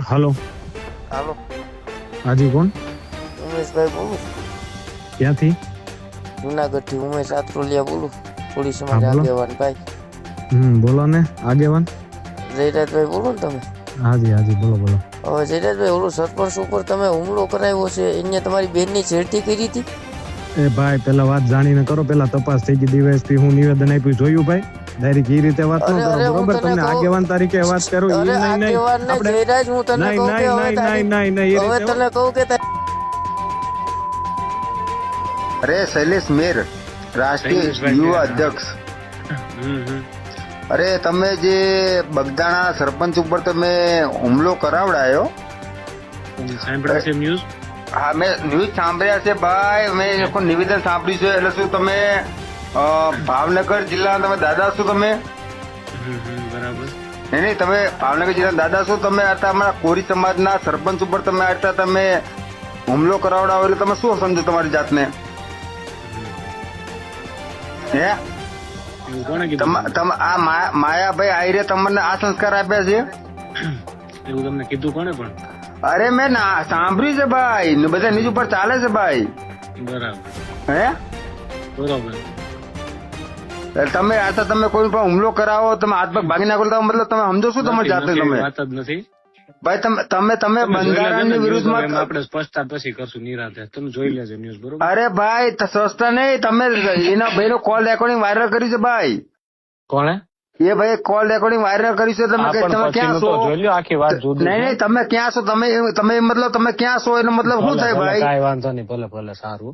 હાલો. હાલો, હાજી, કોણ? ઉમેશભાઈ બોલું, ક્યાંથી? જુનાગઢ થી ઉમેશ આત્રોલિયા બોલું, પોલીસ હા, સમાજ બોલો. આગેવાન ભાઈ. બોલો ને, આગેવાન. જયરાજભાઈ બોલો ને તમે. હાજી હાજી, બોલો બોલો. હવે જયરાજભાઈ, ઓલું સરપંચ ઉપર તમે હુમલો કરાવ્યો છે, એને તમારી બેનની છેડતી કરી હતી? એ ભાઈ, પેલા વાત જાણીને કરો. પેલા તપાસ થઈ ગઈ, ડીવાયએસપી હું નિવેદન આપ્યું જોયું ભાઈ. ડાયરેક્ટ એ રીતે વાત ન કરો, બરોબર? તમને આગેવાન તરીકે વાત કરું. અરે આગેવાન ને જયરાજ, હું તને કહું કે હવે તને કહું કે અરે શૈલેષ મેર, રાષ્ટ્રીય યુવા અધ્યક્ષ. અરે તમે જે બગદાણા સરપંચ ઉપર તમે હુમલો કરાવડાયો, સાંભળ્યા છે ન્યૂઝ? હા, મેં ન્યૂઝ સાંભળ્યા છે ભાઈ. મેં કોઈ નિવેદન સાંભળ્યું છે. એટલે શું તમે ભાવનગર જિલ્લાના તમે દાદા છો? તમે બરાબર. નહીં, તમે ભાવનગર જિલ્લાના દાદા છો. તમે આટલા અમારા કોરી સમાજના સરપંચ ઉપર તમે આટલા તમે હુમલો કરાવડાવો, એટલે તમે શું સમજો તમારી જાતને? હે, આ માયાભાઈ આયરે તમને આ સંસ્કાર આપ્યા છે? એવું તમને કીધું કોને? પણ અરે મેં સાંભળ્યું છે ભાઈ, બધા નીચ ઉપર ચાલે છે ભાઈ. બરાબર. હે, બરોબર. તમે આતા તમે કોઈ પણ હુમલો કરાવો, તમે હાથ પગ ભાગી નાખો, મતલબ તમે સમજો શું તમારી જાતે? તમે વાત જ નથી ભાઈ, તમે બંધારણની વિરુદ્ધમાં આપણે સ્પષ્ટતા પછી કરશું નિરાંતે. તમે જોઈ લેજો ન્યૂઝ, બરોબર? અરે ભાઈ, સસ્તા નહીં. તમે એના ભાઈનો કોલ રેકોર્ડિંગ વાયરલ કર્યું છે ભાઈ. કોણે? એ ભાઈ કોલ રેકોર્ડિંગ વાયરલ કર્યું છે. તમે ક્યાં છો? આખી વાત નહીં, તમે ક્યાં છો? તમે મતલબ તમે ક્યાં છો એનો મતલબ શું થાય ભાઈ? કાંઈ વાંધો નહીં, ભલે ભલે, સારું.